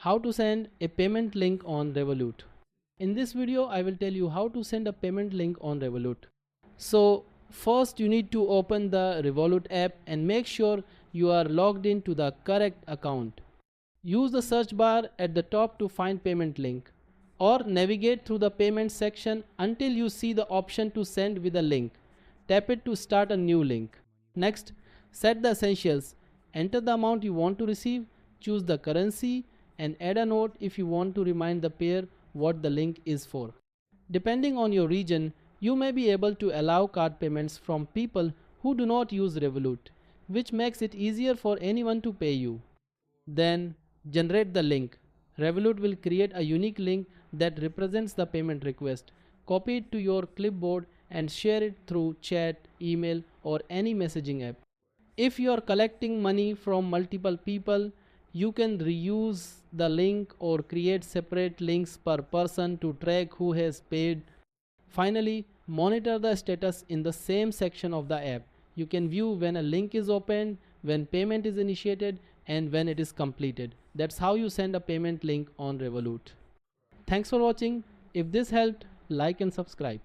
How to send a payment link on Revolut. In this video, I will tell you how to send a payment link on Revolut. So first you need to open the Revolut app and make sure you are logged in to the correct account. Use the search bar at the top to find payment link, or navigate through the payment section until you see the option to send with a link. Tap it to start a new link. Next, set the essentials. Enter the amount you want to receive, choose the currency, and add a note if you want to remind the payer what the link is for. Depending on your region, you may be able to allow card payments from people who do not use Revolut, which makes it easier for anyone to pay you. Then generate the link. Revolut will create a unique link that represents the payment request. Copy it to your clipboard and share it through chat, email, or any messaging app. If you are collecting money from multiple people, you can reuse the link or create separate links per person to track who has paid. Finally, monitor the status in the same section of the app. You can view when a link is opened, when payment is initiated, and when it is completed. That's how you send a payment link on Revolut. Thanks for watching. If this helped, like and subscribe.